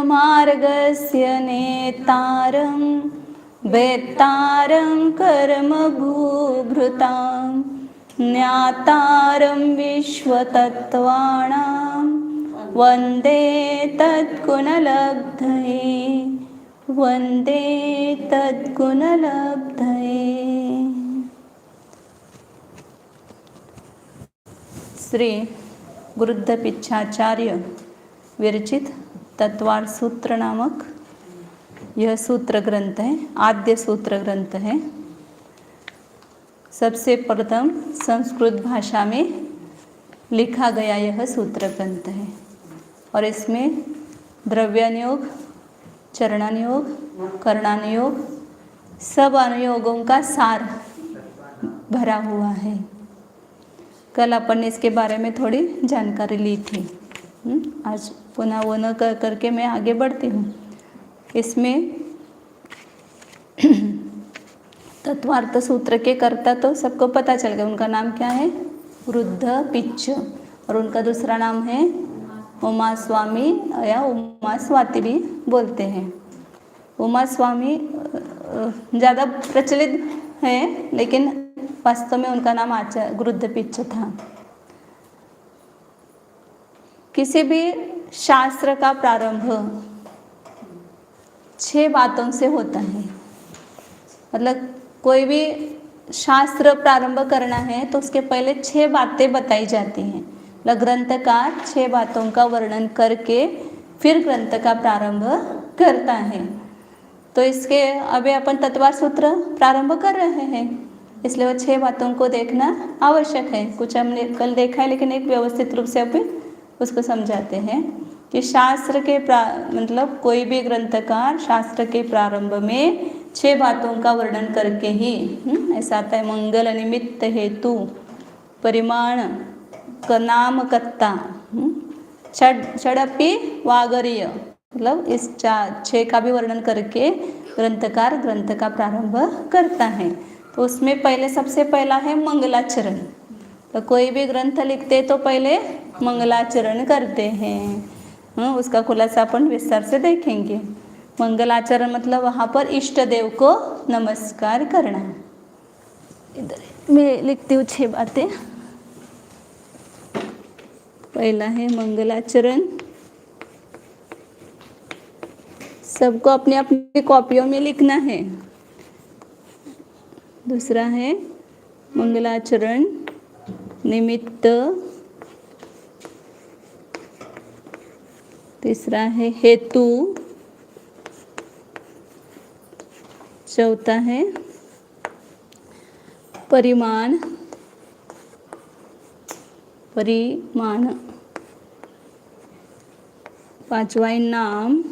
मोक्षमार्गस्य नेतारं वेत्तारं कर्मभूभृतां ज्ञातारं विश्वतत्त्वानां वन्दे तद्गुणलब्धये वन्दे तद्गुणलब्धये। श्री गुरुद्दपिच्छाचार्य विरचित तत्वार्थ सूत्र नामक यह सूत्र ग्रंथ है, आद्य सूत्र ग्रंथ है। सबसे प्रथम संस्कृत भाषा में लिखा गया यह सूत्र ग्रंथ है और इसमें द्रव्यानुयोग, चरणानुयोग, कर्णानुयोग सब अनुयोगों का सार भरा हुआ है। कल अपन ने इसके बारे में थोड़ी जानकारी ली थी। आज पुनः वो न करके मैं आगे बढ़ती हूँ। इसमें तत्वार्थ सूत्र के कर्ता तो सबको पता चल गया, उनका नाम क्या है? गुरुद्दपिच्छ। और उनका दूसरा नाम है उमा स्वामी या उमा स्वाति भी बोलते हैं। उमा स्वामी ज़्यादा प्रचलित है, लेकिन वास्तव में उनका नाम आचार्य गुरुद्दपिच्छ था। किसी भी शास्त्र का प्रारंभ 6 बातों से होता है। मतलब कोई भी शास्त्र प्रारंभ करना है तो उसके पहले 6 बातें बताई जाती हैं। मतलब ग्रंथकार 6 बातों का वर्णन करके फिर ग्रंथ का प्रारंभ करता है। तो इसके अभी अपन तत्वार्थ सूत्र प्रारंभ कर रहे हैं, इसलिए वो 6 बातों को देखना आवश्यक है। कुछ हमने कल देखा है, लेकिन एक व्यवस्थित रूप से अभी उसको समझाते हैं कि शास्त्र के मतलब कोई भी ग्रंथकार शास्त्र के प्रारंभ में 6 बातों का वर्णन करके ही ऐसा आता है। मंगल निमित्त हेतु, परिमाण, नामकर्ता, षडपि वागरीय, मतलब इस 6 का भी वर्णन करके ग्रंथकार ग्रंथ का प्रारंभ करता है। तो उसमें पहले सबसे पहला है मंगलाचरण। तो कोई भी ग्रंथ लिखते तो पहले मंगलाचरण करते हैं। उसका खुलासा अपन विस्तार से देखेंगे। मंगलाचरण मतलब वहाँ पर इष्ट देव को नमस्कार करना। इधर मैं लिखती हूँ 6 बातें। पहला है मंगलाचरण, सबको अपनी अपनी कॉपियों में लिखना है। दूसरा है मंगलाचरण निमित्त, तीसरा है हेतु, चौथा है परिमाण, पांचवा है नाम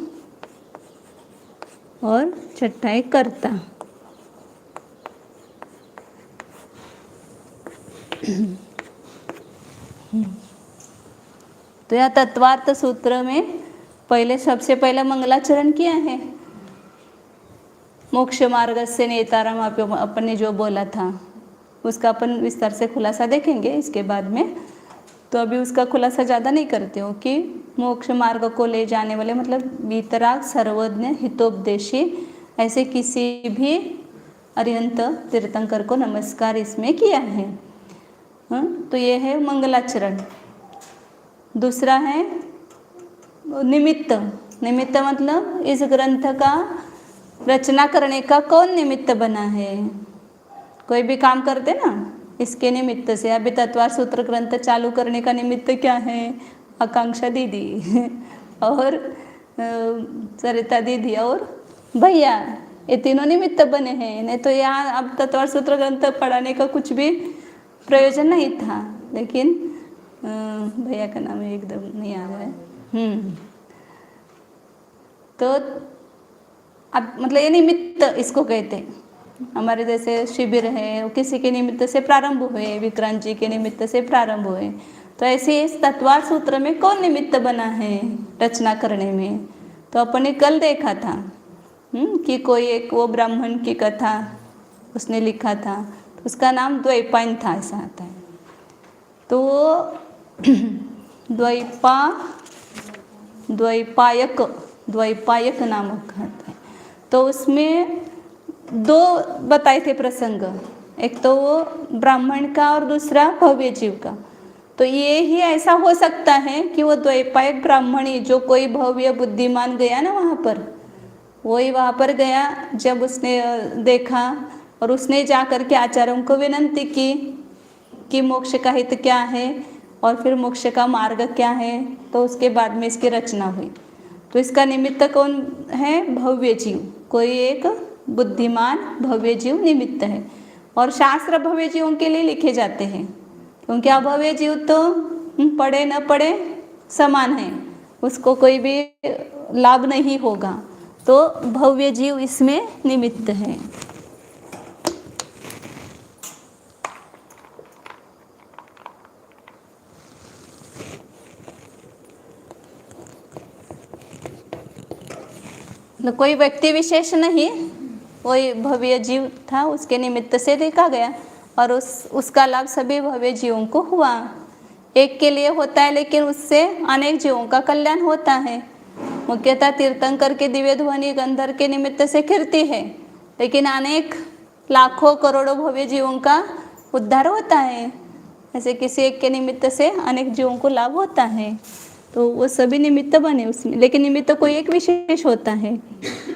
और छठा है कर्ता। तो यह तत्वार्थ सूत्र में पहले सबसे पहला मंगलाचरण किया है। मोक्ष मार्ग से नेतारम अपन ने जो बोला था उसका अपन विस्तार से खुलासा देखेंगे इसके बाद में। तो अभी उसका खुलासा ज़्यादा नहीं करते हो कि मोक्ष मार्ग को ले जाने वाले मतलब वीतराग, सर्वज्ञ, हितोपदेशी ऐसे किसी भी अरिहंत तीर्थंकर को नमस्कार इसमें किया है। तो ये है मंगलाचरण। दूसरा है निमित्त। निमित्त मतलब इस ग्रंथ का रचना करने का कौन निमित्त बना है। कोई भी काम करते ना इसके निमित्त से। अभी तत्वार्थ सूत्र ग्रंथ चालू करने का निमित्त क्या है? आकांक्षा दीदी और सरिता दीदी और भैया, ये तीनों निमित्त बने हैं। नहीं तो यहाँ अब तत्वार्थ सूत्र ग्रंथ पढ़ाने का कुछ भी प्रयोजन नहीं था। लेकिन भैया का नाम एकदम नहीं आ रहा है। तो अब मतलब ये निमित्त इसको कहते हैं। हमारे जैसे शिविर है, किसी के निमित्त से प्रारंभ हुए, विक्रांत जी के निमित्त से प्रारंभ हुए। तो ऐसे इस तत्वार्थ सूत्र में कौन निमित्त बना है रचना करने में? तो अपन ने कल देखा था कि कोई एक वो ब्राह्मण की कथा उसने लिखा था, तो उसका नाम द्वैपायन था, ऐसा आता है। तो द्वैपायक द्वैपायक नामक ग्रंथ है। तो उसमें 2 बताए थे प्रसंग, एक तो वो ब्राह्मण का और दूसरा भव्य जीव का। तो ये ही ऐसा हो सकता है कि वो द्वैपायक ब्राह्मणी जो कोई भव्य बुद्धिमान गया ना वहाँ पर, वही वहाँ पर गया, जब उसने देखा और उसने जा कर के आचार्यों को विनंती की कि मोक्ष का हित क्या है और फिर मोक्ष का मार्ग क्या है, तो उसके बाद में इसकी रचना हुई। तो इसका निमित्त कौन है? भव्य जीव, कोई एक बुद्धिमान भव्य जीव निमित्त है। और शास्त्र भव्य जीवों के लिए लिखे जाते हैं, क्योंकि अभव्य जीव तो पढ़े न पढ़े समान है, उसको कोई भी लाभ नहीं होगा। तो भव्य जीव इसमें निमित्त है। कोई व्यक्ति विशेष नहीं, कोई भव्य जीव था, उसके निमित्त से देखा गया और उसका लाभ सभी भव्य जीवों को हुआ। एक के लिए होता है, लेकिन उससे अनेक जीवों का कल्याण होता है। मुख्यतः तीर्थंकर के दिव्य ध्वनि गंधर्व के निमित्त से कीर्ति है, लेकिन अनेक लाखों करोड़ों भव्य जीवों का उद्धार होता है। ऐसे किसी एक के निमित्त से अनेक जीवों को लाभ होता है। तो वो सभी निमित्त बने उसमें, लेकिन निमित्त कोई एक विशेष होता है।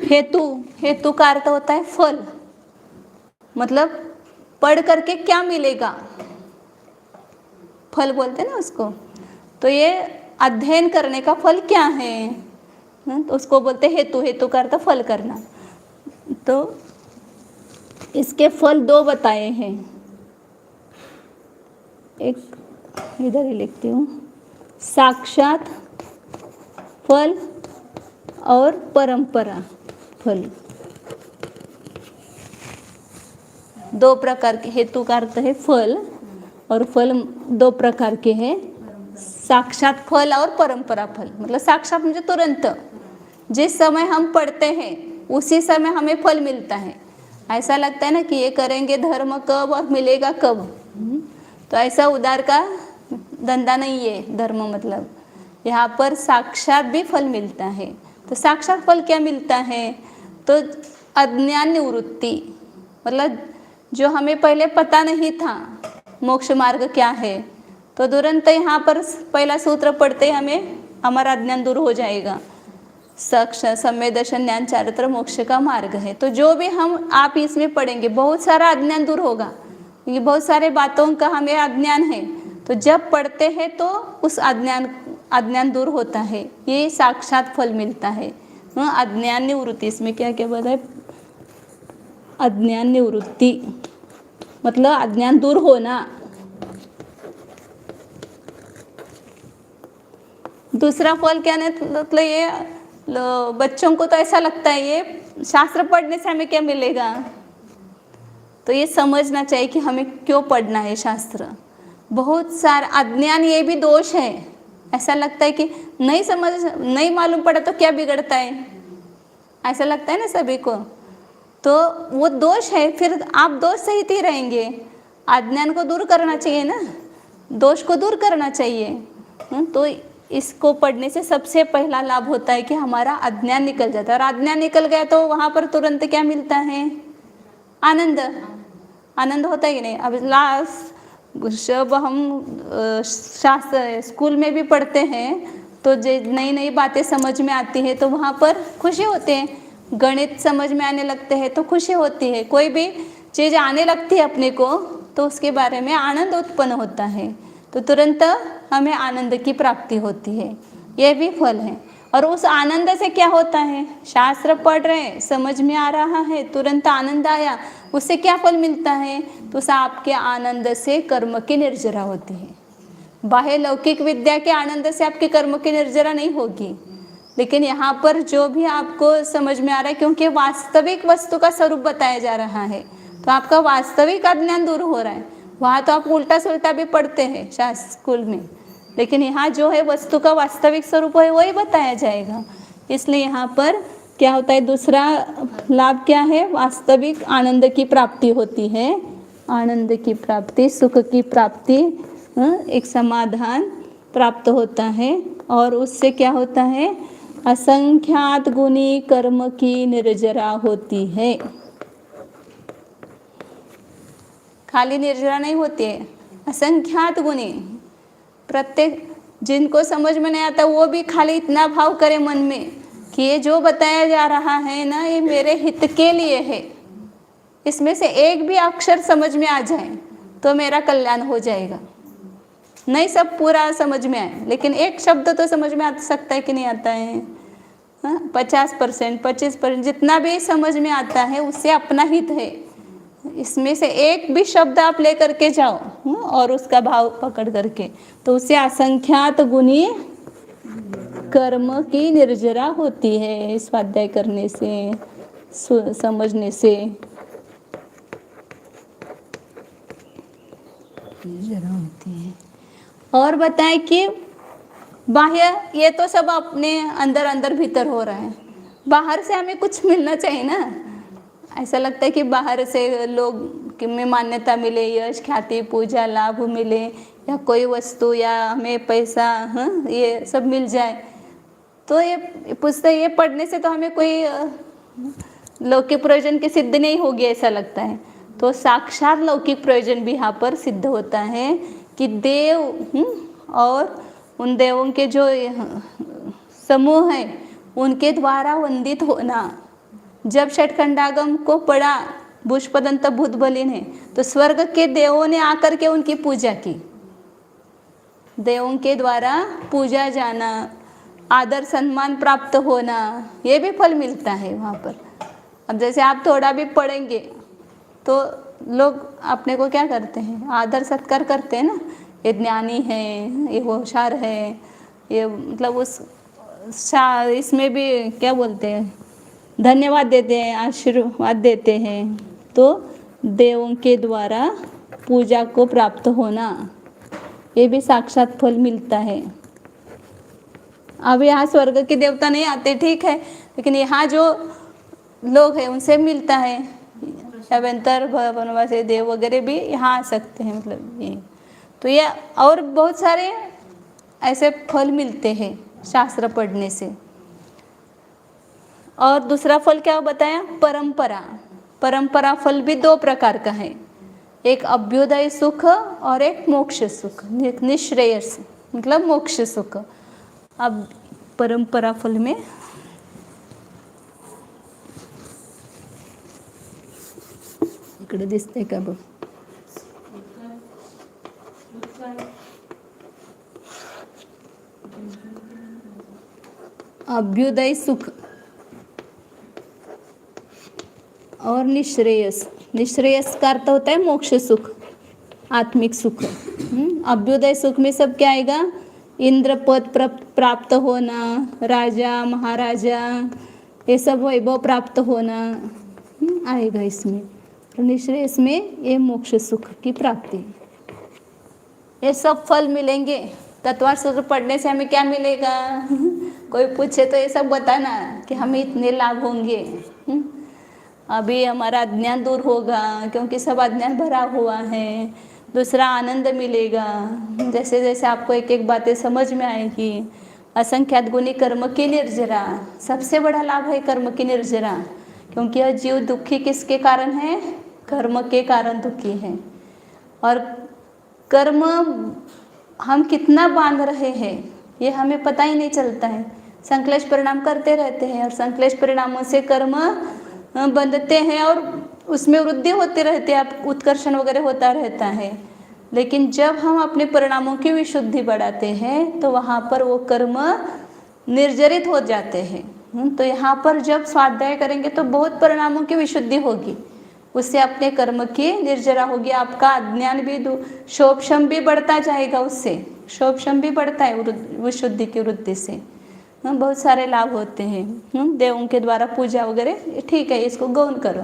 हेतु, हेतु का अर्थ होता है फल, मतलब पढ़ करके क्या मिलेगा, फल बोलते हैं ना उसको। तो ये अध्ययन करने का फल क्या है, तो उसको बोलते हैं हेतु। हेतु का अर्थ फल करना। तो इसके फल 2 बताए हैं, एक इधर ही लिखती हूँ, साक्षात फल और परंपरा फल। 2 प्रकार के, हेतु का अर्थ है फल और फल 2 प्रकार के हैं, साक्षात फल और परंपरा फल। मतलब साक्षात म्हणजे तुरंत, जिस समय हम पढ़ते हैं उसी समय हमें फल मिलता है। ऐसा लगता है ना कि ये करेंगे धर्म कब और मिलेगा कब, तो ऐसा उधार का धंधा नहीं है धर्म। मतलब यहाँ पर साक्षात भी फल मिलता है। तो साक्षात फल क्या मिलता है? तो अज्ञान निवृत्ति, मतलब जो हमें पहले पता नहीं था मोक्ष मार्ग क्या है, तो तुरंत यहाँ पर पहला सूत्र पढ़ते हमें हमारा अज्ञान दूर हो जाएगा। सक्ष सम्यक दर्शन ज्ञान चारित्र मोक्ष का मार्ग है। तो जो भी हम आप इसमें पढ़ेंगे बहुत सारा अज्ञान दूर होगा, क्योंकि बहुत सारे बातों का हमें अज्ञान है। तो जब पढ़ते हैं तो उस अज्ञान दूर होता है, ये साक्षात फल मिलता है। अज्ञान निवृत्ति, इसमें क्या क्या बोला है? अज्ञान निवृत्ति मतलब अज्ञान दूर होना। दूसरा फल क्या है? मतलब ये बच्चों को तो ऐसा लगता है ये शास्त्र पढ़ने से हमें क्या मिलेगा, तो ये समझना चाहिए कि हमें क्यों पढ़ना है शास्त्र। बहुत सारा अज्ञान, ये भी दोष है। ऐसा लगता है कि नहीं समझ, नहीं मालूम पड़ा तो क्या बिगड़ता है, ऐसा लगता है ना सभी को। तो वो दोष है, फिर आप दोष सहित ही रहेंगे। अज्ञान को दूर करना चाहिए ना, दोष को दूर करना चाहिए। तो इसको पढ़ने से सबसे पहला लाभ होता है कि हमारा अज्ञान निकल जाता है। और अज्ञान निकल गया तो वहाँ पर तुरंत क्या मिलता है? आनंद। आनंद होता है कि नहीं? अब लास्ट जब हम शास्त्र स्कूल में भी पढ़ते हैं तो नई नई बातें समझ में आती है तो वहाँ पर खुशी होती है। गणित समझ में आने लगते हैं तो खुशी होती है। कोई भी चीज़ आने लगती है अपने को तो उसके बारे में आनंद उत्पन्न होता है, तो तुरंत हमें आनंद की प्राप्ति होती है। यह भी फल है। और उस आनंद से क्या होता है? शास्त्र पढ़ रहे हैं, समझ में आ रहा है, तुरंत आनंद आया, उससे क्या फल मिलता है? तो आपके आनंद से कर्म की निर्जरा होती है। बाह्य लौकिक विद्या के आनंद से आपके कर्म की निर्जरा नहीं होगी, लेकिन यहाँ पर जो भी आपको समझ में आ रहा है, क्योंकि वास्तविक वस्तु का स्वरूप बताया जा रहा है, तो आपका वास्तविक अज्ञान दूर हो रहा है। वहाँ तो आप उल्टा सुल्टा भी पढ़ते हैं शास्त्र स्कूल में, लेकिन यहाँ जो है वस्तु का वास्तविक स्वरूप है वही बताया जाएगा। इसलिए यहाँ पर क्या होता है? दूसरा लाभ क्या है? वास्तविक आनंद की प्राप्ति होती है। आनंद की प्राप्ति, सुख की प्राप्ति, एक समाधान प्राप्त होता है। और उससे क्या होता है? असंख्यात गुनी कर्म की निर्जरा होती है। खाली निर्जरा नहीं होती है, असंख्यात गुनी। प्रत्येक जिनको समझ में नहीं आता वो भी खाली इतना भाव करे मन में कि ये जो बताया जा रहा है ना, ये मेरे हित के लिए है। इसमें से एक भी अक्षर समझ में आ जाए तो मेरा कल्याण हो जाएगा। नहीं सब पूरा समझ में आए, लेकिन एक शब्द तो समझ में आ सकता है कि नहीं आता है। 50%, 25%, जितना भी समझ में आता है उससे अपना हित है। इसमें से एक भी शब्द आप लेकर के जाओ और उसका भाव पकड़ करके, तो उससे असंख्यात गुनी कर्म की निर्जरा होती है। स्वाध्याय करने से, समझने से निर्जरा होती है। और बताएं कि बाह्य, ये तो सब अपने अंदर अंदर भीतर हो रहा है। बाहर से हमें कुछ मिलना चाहिए ना। ऐसा लगता है कि बाहर से लोग में मान्यता मिले, यश, ख्याति, पूजा, लाभ मिले, या कोई वस्तु या हमें पैसा, ये सब मिल जाए। तो ये पुस्तक ये पढ़ने से तो हमें कोई लौकिक प्रयोजन की सिद्ध नहीं होगी, ऐसा लगता है। तो साक्षात लौकिक प्रयोजन भी यहाँ पर सिद्ध होता है कि देव और उन देवों के जो समूह है उनके द्वारा वंदित होना। जब षटखंडागम को पढ़ा भुजपदंत भूतबली ने, तो स्वर्ग के देवों ने आकर के उनकी पूजा की। देवों के द्वारा पूजा जाना, आदर सम्मान प्राप्त होना, ये भी फल मिलता है वहाँ पर। अब जैसे आप थोड़ा भी पढ़ेंगे तो लोग अपने को क्या करते हैं, आदर सत्कार करते हैं ना। ये ज्ञानी है, ये होशियार है, ये मतलब उस इसमें भी क्या बोलते हैं, धन्यवाद देते हैं, आशीर्वाद देते हैं। तो देवों के द्वारा पूजा को प्राप्त होना, ये भी साक्षात फल मिलता है। अब यहाँ स्वर्ग के देवता नहीं आते, ठीक है, लेकिन यहाँ जो लोग हैं उनसे मिलता है। अवंतर वनवासी देव वगैरह भी यहाँ आ सकते हैं, मतलब ये। तो ये और बहुत सारे ऐसे फल मिलते हैं शास्त्र पढ़ने से। और दूसरा फल क्या बताया, परंपरा। परंपरा फल भी दो प्रकार का है, एक अभ्युदय सुख और एक मोक्ष सुख, निश्रेयस मतलब मोक्ष सुख। अब परंपरा फल में इकडे दिसते का बघ, अभ्युदय सुख और निश्रेयस। निश्रेयस का अर्थ होता है मोक्ष सुख, आत्मिक सुख। अभ्युदय सुख में सब क्या आएगा, इंद्र पद प्राप्त होना, राजा महाराजा, ये सब वैभव प्राप्त होना आएगा इसमें। और निश्रेयस में ये मोक्ष सुख की प्राप्ति, ये सब फल मिलेंगे। तत्वार्थ सूत्र पढ़ने से हमें क्या मिलेगा कोई पूछे तो ये सब बताना कि हमें इतने लाभ होंगे। अभी हमारा अज्ञान दूर होगा, क्योंकि सब अज्ञान भरा हुआ है। दूसरा आनंद मिलेगा, जैसे जैसे आपको एक एक बातें समझ में आएगी। असंख्यात गुनी कर्म की निर्जरा, सबसे बड़ा लाभ है कर्म की निर्जरा, क्योंकि यह जीव दुखी किसके कारण है, कर्म के कारण दुखी है। और कर्म हम कितना बांध रहे हैं ये हमें पता ही नहीं चलता है। संक्लेश परिणाम करते रहते हैं और संक्लेश परिणामों से कर्म बंधते हैं और उसमें वृद्धि होती रहती है, उत्कर्षण वगैरह होता रहता है। लेकिन जब हम अपने परिणामों की विशुद्धि बढ़ाते हैं तो वहाँ पर वो कर्म निर्जरित हो जाते हैं। तो यहाँ पर जब स्वाध्याय करेंगे तो बहुत परिणामों की विशुद्धि होगी, उससे अपने कर्म की निर्जरा होगी। आपका अज्ञान भी शोभशम भी बढ़ता जाएगा, उससे शोभशम भी बढ़ता है विशुद्धि की वृद्धि से। बहुत सारे लाभ होते हैं देवों के द्वारा पूजा वगैरह, ठीक है, इसको गौण करो।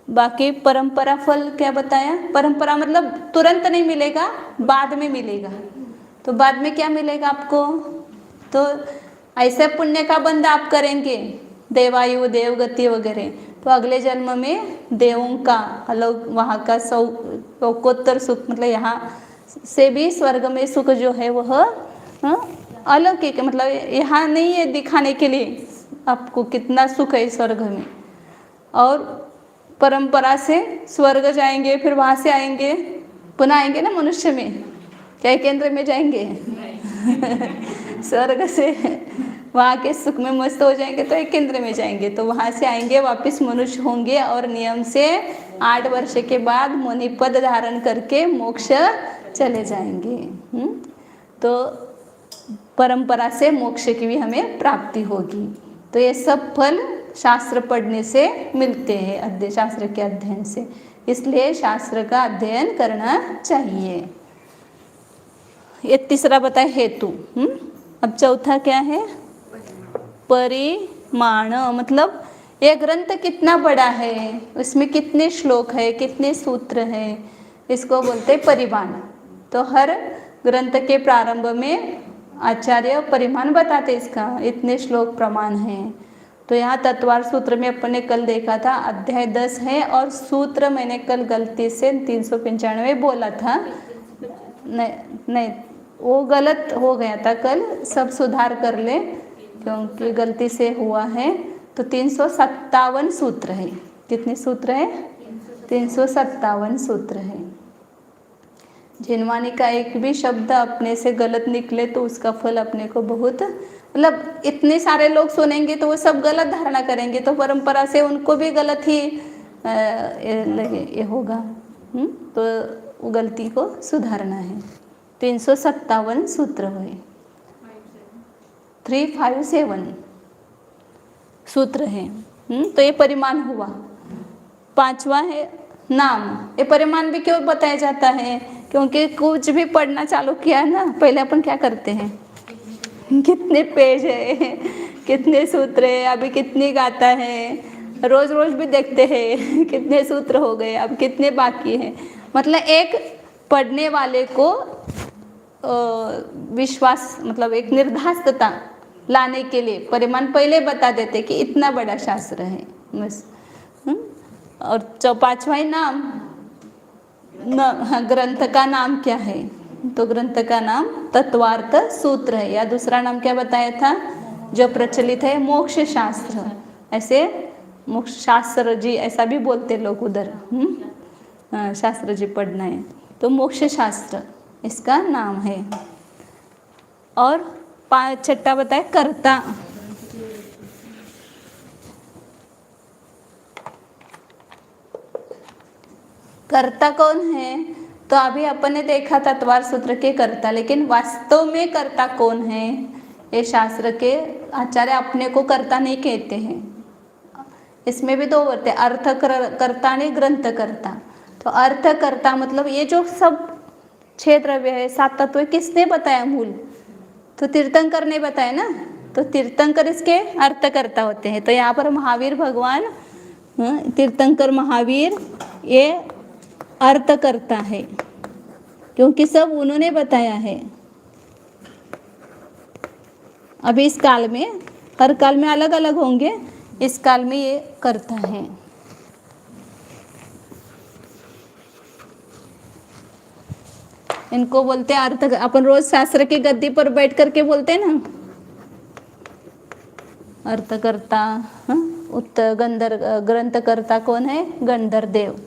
बाकी परंपरा फल क्या बताया, परंपरा मतलब तुरंत नहीं मिलेगा, बाद में मिलेगा। तो बाद में क्या मिलेगा आपको, तो ऐसे पुण्य का बंध आप करेंगे, देवायु देवगति वगैरह, तो अगले जन्म में देवों का अलग वहाँ का लोकोत्तर सुख, मतलब यहाँ से भी स्वर्ग में सुख जो है वह अलग है, मतलब यहाँ नहीं है दिखाने के लिए आपको कितना सुख है स्वर्ग में। और परंपरा से स्वर्ग जाएंगे, फिर वहाँ से आएंगे, पुनः आएंगे ना मनुष्य में, क्या केंद्र में जाएंगे? स्वर्ग से वहाँ के सुख में मस्त हो जाएंगे तो एक केंद्र में जाएंगे, तो वहाँ से आएंगे वापस मनुष्य होंगे और नियम से 8 वर्ष के बाद मुनि पद धारण करके मोक्ष चले जाएंगे। तो परंपरा से मोक्ष की भी हमें प्राप्ति होगी। तो ये सब फल शास्त्र पढ़ने से मिलते हैं, अध्ययन, शास्त्र के अध्ययन से, इसलिए शास्त्र का अध्ययन करना चाहिए। ये तीसरा बताए हेतु। अब चौथा क्या है? परिमाण, मतलब ये ग्रंथ कितना बड़ा है, उसमें कितने श्लोक है, कितने सूत्र है, इसको बोलते हैं परिमाण। तो हर ग्रंथ के प्रारंभ में आचार्य परिमाण बताते इसका, इतने श्लोक प्रमाण है। तो यहाँ तत्वार सूत्र में अपन ने कल देखा था अध्याय 10 है, और सूत्र मैंने कल गलती से 395 बोला था, नहीं वो गलत हो गया था कल, सब सुधार कर ले क्योंकि गलती से हुआ है। तो 357 सूत्र है। कितने सूत्र है? 357 सूत्र है। जिनवानी का एक भी शब्द अपने से गलत निकले तो उसका फल अपने को बहुत, मतलब इतने सारे लोग सुनेंगे तो वो सब गलत धारणा करेंगे, तो परंपरा से उनको भी गलत ही ये होगा। तो वो गलती को सुधारना है। 357 सूत्र हुए, 357 सूत्र है। तो ये परिमाण हुआ। पांचवा है नाम। ये परिमाण भी क्यों बताया जाता है? क्योंकि कुछ भी पढ़ना चालू किया ना, पहले अपन क्या करते हैं, कितने पेज है, कितने सूत्र है, अभी कितनी गाथा है, रोज रोज भी देखते हैं कितने सूत्र हो गए, अब कितने बाकी हैं। मतलब एक पढ़ने वाले को विश्वास, मतलब एक निर्धास्तता लाने के लिए परिमाण पहले बता देते कि इतना बड़ा शास्त्र है बस। और पांचवा ही नाम, ग्रंथ का नाम क्या है? तो ग्रंथ का नाम तत्वार्थ सूत्र है, या दूसरा नाम क्या बताया था जो प्रचलित है, मोक्ष शास्त्र। ऐसे मोक्ष शास्त्र जी ऐसा भी बोलते लोग उधर, शास्त्र जी पढ़ना है तो मोक्ष शास्त्र इसका नाम है। और छठा बताए कर्ता। कर्ता कौन है? तो अभी अपन ने देखा तत्वार सूत्र के कर्ता, लेकिन वास्तव में कर्ता कौन है? ये शास्त्र के आचार्य अपने को कर्ता नहीं कहते हैं। इसमें भी दो होते हैं, अर्थ कर्ता ने ग्रंथ कर्ता। तो अर्थ कर्ता मतलब ये जो सब 6 द्रव्य है, 7 तत्व है, किसने बताया मूल? तो तीर्थंकर ने बताया ना। तो तीर्थंकर इसके अर्थकर्ता होते हैं। तो यहाँ पर महावीर भगवान, तीर्थंकर महावीर ये अर्थ करता है, क्योंकि सब उन्होंने बताया है। अभी इस काल में, हर काल में अलग अलग होंगे, इस काल में ये करता है। इनको बोलते हैं अर्थ। अपन रोज शास्त्र की गद्दी पर बैठ करके बोलते हैं ना, अर्थकर्ता। ग्रंथकर्ता कौन है? गंधर देव।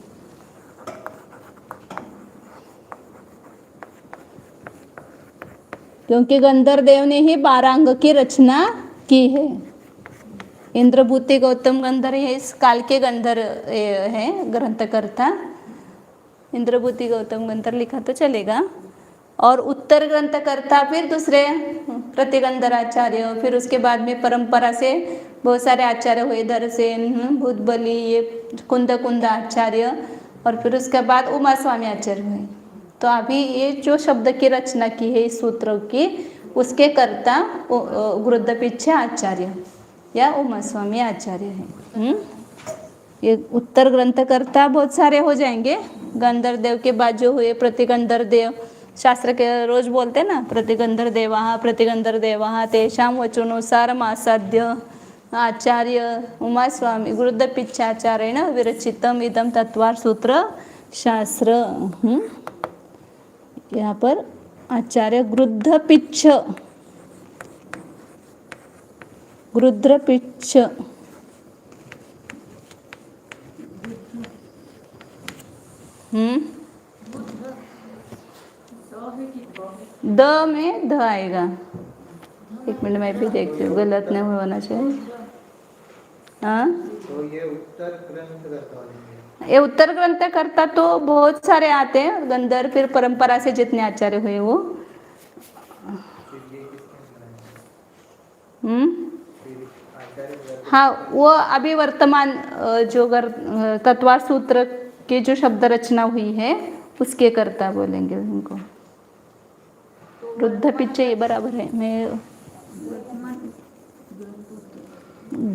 क्योंकि गंधर देव ने ही 12 अंग की रचना की है। इंद्रभूति गौतम गंधर है इस काल के गंधर है ग्रंथकर्ता। इंद्रभूति गौतम गंधर लिखा तो चलेगा। और उत्तर ग्रंथकर्ता फिर दूसरे प्रतिगंधराचार्य, फिर उसके बाद में परंपरा से बहुत सारे आचार्य हुए, धरसेन, भूतबली, ये कुंद आचार्य, और फिर उसके बाद उमा स्वामी आचार्य हुए। तो अभी ये जो शब्द की रचना की है इस सूत्र की, उसके कर्ता गुरुद्दपीछे आचार्य या उमा स्वामी आचार्य है। ये उत्तर ग्रंथकर्ता बहुत सारे हो जाएंगे। गंधर देव के बाद जो हुए प्रतिगंधर देव, शास्त्र के रोज बोलते ना, प्रतिगंधर देवाः तेषां वचनोसार आसाद्य आचार्य उमा स्वामी गुरुद्दपीच्छाचार्येण विरचितम इदम तत्वार सूत्र शास्त्र। यहाँ पर आचार्य गुरुद्दपीच्छ रुद्र पिच्छ, द में ध आएगा। एक मिनट मैं भी देखती हूँ, गलत नहीं होना चाहिए। हाँ, तो ये उत्तर ग्रंथ करता ये उत्तर ग्रंथ करता तो बहुत सारे आते हैं, गंधर्व फिर परंपरा से जितने आचार्य हुए वो। हाँ, वो अभी वर्तमान जो तत्वा सूत्र के जो शब्द रचना हुई है उसके कर्ता बोलेंगे उनको। रुद्ध पिच्छ ये बराबर है। मैं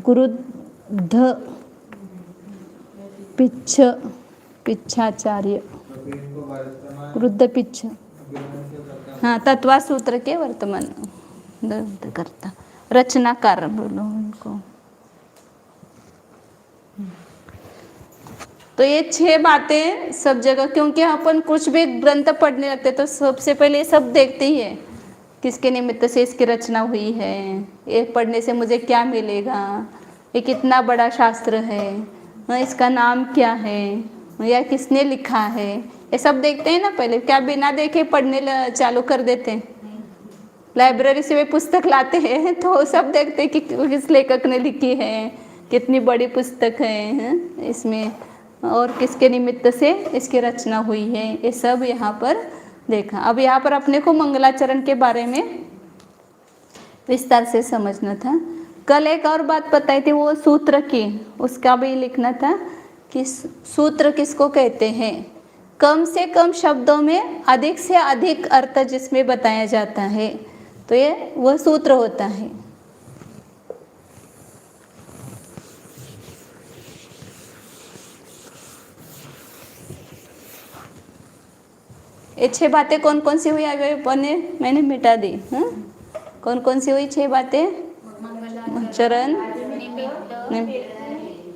गुरुद्ध पिच्छ, पिच्छाचार्य, रुद्ध पिच्छ। हाँ, तत्वा सूत्र के वर्तमान करता, रचनाकार बोलो उनको। तो ये 6 बातें सब जगह, क्योंकि अपन कुछ भी ग्रंथ पढ़ने लगते तो सबसे पहले ये सब देखते ही है, किसके निमित्त से इसकी रचना हुई है, ये पढ़ने से मुझे क्या मिलेगा, ये कितना बड़ा शास्त्र है, इसका नाम क्या है, या किसने लिखा है, ये सब देखते हैं ना पहले। क्या बिना देखे पढ़ने चालू कर देते हैं? लाइब्रेरी से वे पुस्तक लाते हैं तो सब देखते हैं कि किस लेखक ने लिखी है, कितनी बड़ी पुस्तक है इसमें, और किसके निमित्त से इसकी रचना हुई है, ये सब यहाँ पर देखा। अब यहाँ पर अपने को मंगलाचरण के बारे में विस्तार से समझना था। कल एक और बात बताई थी, वो सूत्र की, उसका भी लिखना था कि सूत्र किसको कहते हैं। कम से कम शब्दों में अधिक से अधिक अर्थ जिसमें बताया जाता है, तो ये वह सूत्र होता है। ये 6 बातें कौन कौन सी हुई अभी मैंने मिटा दी। कौन कौन सी हुई 6 बातें? चरण,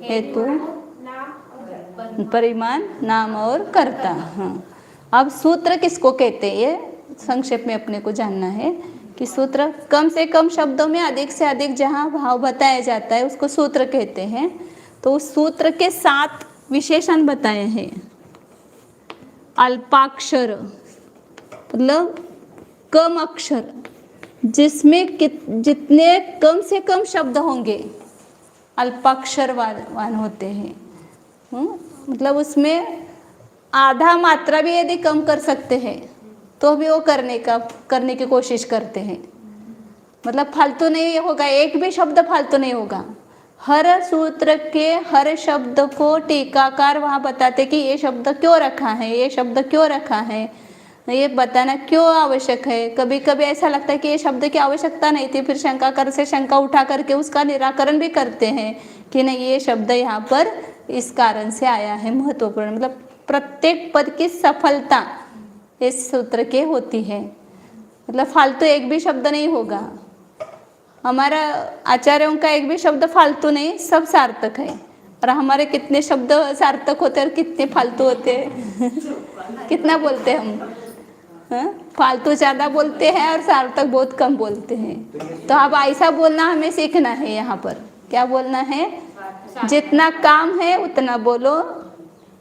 हेतु, परिमाण, नाम और कर्ता। हाँ, अब सूत्र किसको कहते हैं ये संक्षेप में अपने को जानना है कि सूत्र कम से कम शब्दों में अधिक से अधिक जहाँ भाव बताया जाता है उसको सूत्र कहते हैं। तो उस सूत्र के 7 विशेषण बताए हैं। अल्पाक्षर मतलब कम अक्षर, जिसमें जितने कम से कम शब्द होंगे अल्पाक्षर वान होते हैं। मतलब उसमें आधा मात्रा भी यदि कम कर सकते हैं तो भी वो करने की कोशिश करते हैं। मतलब फालतू नहीं होगा, एक भी शब्द फालतू नहीं होगा। हर सूत्र के हर शब्द को टीकाकार वहाँ बताते कि ये शब्द क्यों रखा है, ये शब्द क्यों रखा है, ये बताना क्यों आवश्यक है। कभी कभी ऐसा लगता है कि ये शब्द की आवश्यकता नहीं थी, फिर शंका उठा करके उसका निराकरण भी करते हैं कि नहीं, ये शब्द यहाँ पर इस कारण से आया है, महत्वपूर्ण। मतलब प्रत्येक पद की सफलता इस सूत्र के होती है। मतलब फालतू एक भी शब्द नहीं होगा। हमारा आचार्यों का एक भी शब्द फालतू नहीं, सब सार्थक है। और हमारे कितने शब्द सार्थक होते हैं और कितने फालतू होते हैं कितना बोलते हैं हम? फालतू ज़्यादा बोलते हैं और सार्थक बहुत कम बोलते हैं। तो अब ऐसा बोलना हमें सीखना है। यहाँ पर क्या बोलना है? जितना काम है उतना बोलो,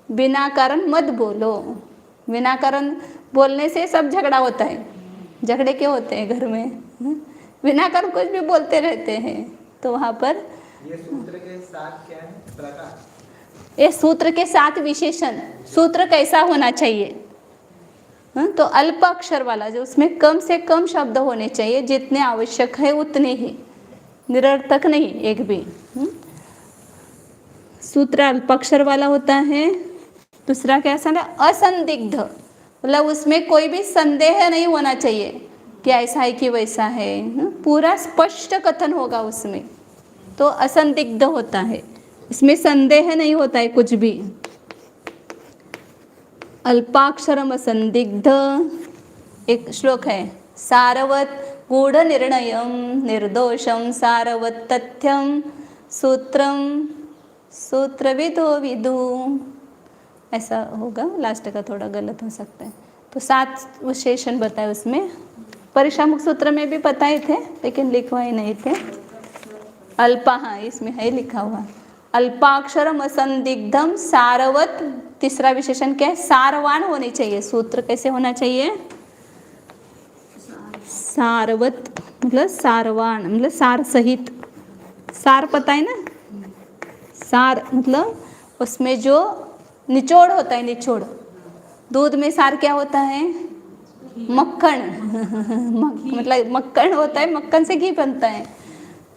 बिना कारण मत बोलो। बिना कारण बोलने से सब झगड़ा होता है। झगड़े क्यों होते हैं घर में? बिना कारण कुछ भी बोलते रहते हैं। तो वहाँ पर ये सूत्र के 7 क्या है? प्रकार। ये सूत्र के 7 विशेषण। सूत्र कैसा होना चाहिए? तो अल्प अक्षर वाला, जो उसमें कम से कम शब्द होने चाहिए, जितने आवश्यक है उतने ही, निरर्थक नहीं एक भी। सूत्र अल्प अक्षर वाला होता है। दूसरा कैसा है? असंदिग्ध, मतलब उसमें कोई भी संदेह नहीं होना चाहिए कि ऐसा है कि वैसा है। पूरा स्पष्ट कथन होगा उसमें, तो असंदिग्ध होता है। इसमें संदेह नहीं होता है कुछ भी। अल्पाक्षरम असंदिग्ध। एक श्लोक है, सारवत गूढ़ निर्णयम निर्दोषम सारवत तथ्यम सूत्रम सूत्रविदो विदु। ऐसा होगा, लास्ट का थोड़ा गलत हो सकता है। तो 7 विशेषण बताए उसमें। परीक्षा मुख सूत्र में भी बताए थे लेकिन लिखवाए नहीं थे। अल्पा, हाँ इसमें है लिखा हुआ, अल्पाक्षरम असंदिग्धम सारवत। तीसरा विशेषण क्या है? सारवान होनी चाहिए। सूत्र कैसे होना चाहिए? सारवत मतलब सारवान, मतलब सार सहित। सार पता है ना? सार मतलब उसमें जो निचोड़ होता है, निचोड़। दूध में सार क्या होता है? मक्खन। मतलब मक्खन होता है, मक्खन से घी बनता है।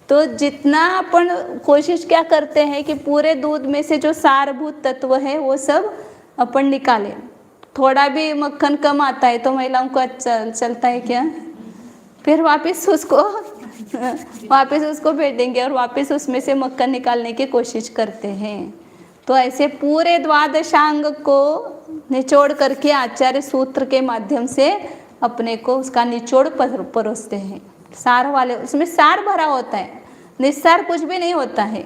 तो जितना अपन कोशिश क्या करते हैं कि पूरे दूध में से जो सारभूत तत्व है वो सब अपन निकालें। थोड़ा भी मक्खन कम आता है तो महिलाओं को चलता है क्या? फिर वापस उसको भेजेंगे और वापस उसमें से मक्खन निकालने की कोशिश करते हैं। तो ऐसे पूरे द्वादशांग को निचोड़ करके आचार्य सूत्र के माध्यम से अपने को उसका निचोड़ परोसते हैं। सार वाले उसमें सार भरा होता है, निस्सार कुछ भी नहीं होता है।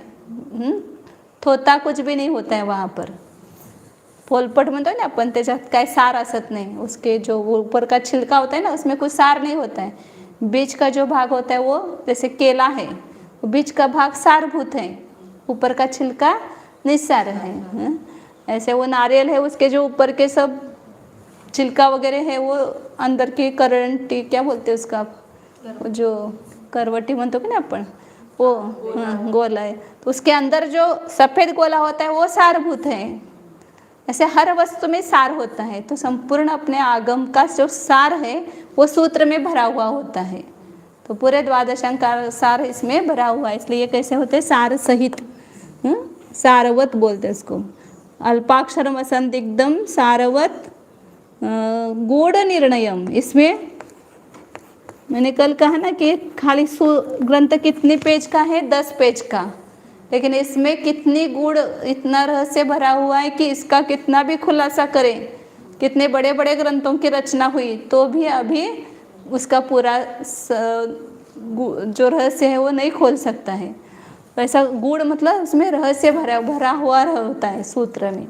थोता कुछ भी नहीं होता है वहाँ पर। पोलपट म्हणतो ना आपण, त्याच्यात काय सार असत नाही। उसके जो ऊपर का छिलका होता है ना, उसमें कुछ सार नहीं होता है। बीच का जो भाग होता है वो जैसे केला है, बीच का भाग सारभूत है, ऊपर का छिलका निस्सार है। ऐसे वो नारियल है, उसके जो ऊपर के सब छिलका वगैरह है वो अंदर की करंटी क्या बोलते हैं उसका, जो करवटी म्हणतो कि ना अपन, वो गोला है। तो उसके अंदर जो सफ़ेद गोला होता है वो सारभूत है। ऐसे हर वस्तु में सार होता है। तो संपूर्ण अपने आगम का जो सार है वो सूत्र में भरा हुआ होता है। तो पूरे द्वादशांग का सार इसमें भरा हुआ है, इसलिए कैसे होते हैं? सार सहित, सारवत बोलते हैं उसको। अल्पाक्षरम असंदिग्धम सारवत गूढ़ निर्णयम। इसमें मैंने कल कहा ना कि खाली ग्रंथ कितने पेज का है? 10 पेज का। लेकिन इसमें कितनी गूढ़, इतना रहस्य भरा हुआ है कि इसका कितना भी खुलासा करें, कितने बड़े बड़े ग्रंथों की रचना हुई तो भी अभी उसका पूरा जो रहस्य है वो नहीं खोल सकता है। ऐसा गूढ़ मतलब उसमें रहस्य भरा हुआ होता है सूत्र में।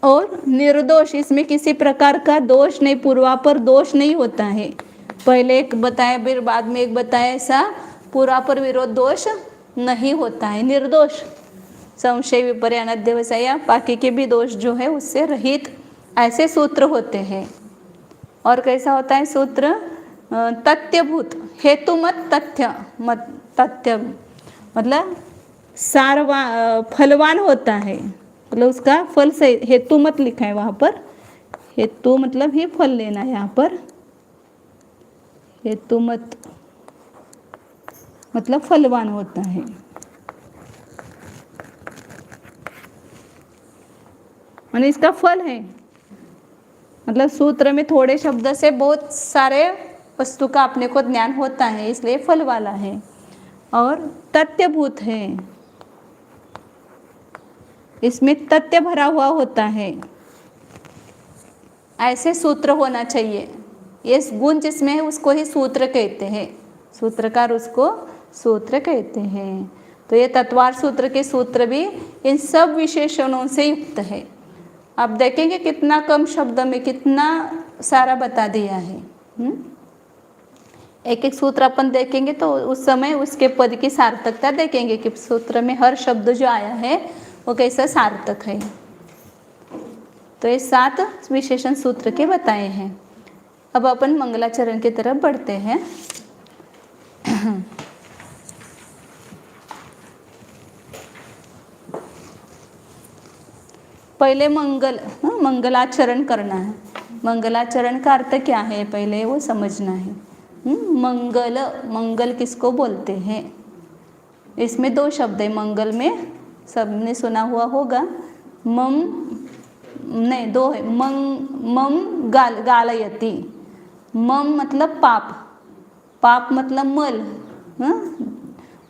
और निर्दोष, इसमें किसी प्रकार का दोष नहीं, पूर्वापर दोष नहीं होता है। पहले एक बताया फिर बाद में एक बताया, ऐसा पूर्वापर विरोध दोष नहीं होता है। निर्दोष, संशय विपर्य अनध्यवसाय या बाकी के भी दोष जो है उससे रहित ऐसे सूत्र होते हैं। और कैसा होता है सूत्र? तथ्यभूत, हेतुमत तथ्य मत, तथ्य मतलब फलवान होता है। मतलब उसका फल से, हेतु मत लिखा है वहाँ पर। हेतु मतलब ही फल लेना है यहाँ पर। हेतु मत मतलब फलवान होता है। और इसका फल है, मतलब सूत्र में थोड़े शब्द से बहुत सारे वस्तु का अपने को ज्ञान होता है, इसलिए फल वाला है। और तथ्यभूत है, इसमें तथ्य भरा हुआ होता है। ऐसे सूत्र होना चाहिए। ये गुण जिसमें है उसको ही सूत्र कहते हैं, सूत्रकार उसको सूत्र कहते हैं। तो ये तत्वार सूत्र के सूत्र भी इन सब विशेषणों से युक्त है। आप देखेंगे कितना कम शब्द में कितना सारा बता दिया है। एक एक सूत्र अपन देखेंगे तो उस समय उसके पद की सार्थकता देखेंगे कि सूत्र में हर शब्द जो आया है वो कैसा सार्थक है। तो ये 7 विशेषण सूत्र के बताए हैं। अब अपन मंगलाचरण की तरफ बढ़ते हैं। पहले मंगलाचरण करना है। मंगलाचरण का अर्थ क्या है पहले वो समझना है। मंगल किसको बोलते हैं? इसमें 2 शब्द है मंगल में, सबने सुना हुआ होगा। मम नहीं, 2 है। मम गालयति। मम मतलब पाप, पाप मतलब मल,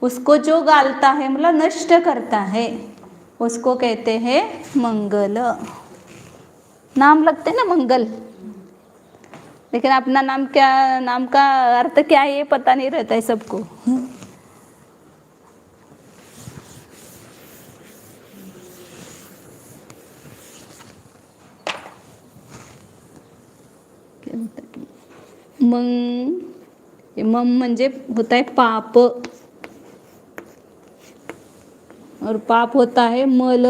उसको जो गालता है मतलब नष्ट करता है उसको कहते हैं मंगल। नाम लगते हैं ना मंगल, लेकिन अपना नाम क्या, नाम का अर्थ क्या है ये पता नहीं रहता है सबको। ये मम म्हणजे होता है पाप, और पाप होता है मल।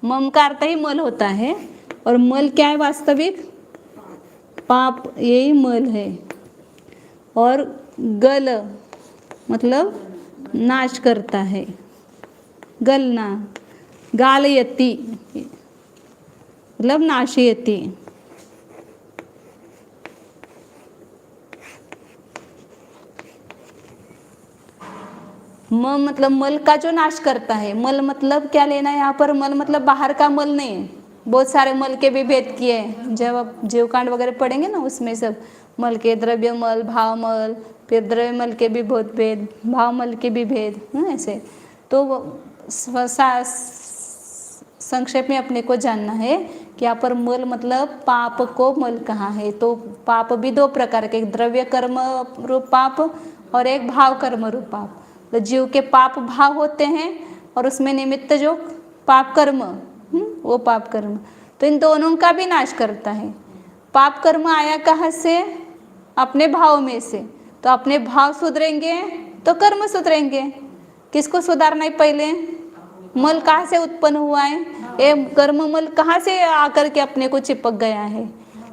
मम का अर्थ ही मल होता है, और मल क्या है वास्तविक? पाप, यही मल है। और गल मतलब नाश करता है, गलना, गालयति मतलब नाशयति। म मतलब मल का जो नाश करता है। मल मतलब क्या लेना है यहाँ पर? मल मतलब बाहर का मल नहीं है। बहुत सारे मल के भी भेद किए हैं, जब आप जीवकांड वगैरह पढ़ेंगे ना, उसमें सब मल के द्रव्य मल, भाव मल, फिर द्रव्य मल के भी बहुत भेद, भाव मल के भी भेद, ऐसे। तो संक्षेप में अपने को जानना है कि यहाँ पर मल मतलब पाप को मल कहा है। तो पाप भी दो प्रकार के, एक द्रव्य कर्म रूप पाप और एक भाव कर्म रूप पाप। तो जीव के पाप भाव होते हैं और उसमें निमित्त जो पाप कर्म, वो पाप कर्म, तो इन दोनों का भी नाश करता है। पाप कर्म आया कहाँ से? अपने भाव में से। तो अपने भाव सुधरेंगे तो कर्म सुधरेंगे। किसको सुधारना है पहले? मल कहाँ से उत्पन्न हुआ है? ये कर्म मल कहाँ से आकर के अपने को चिपक गया है?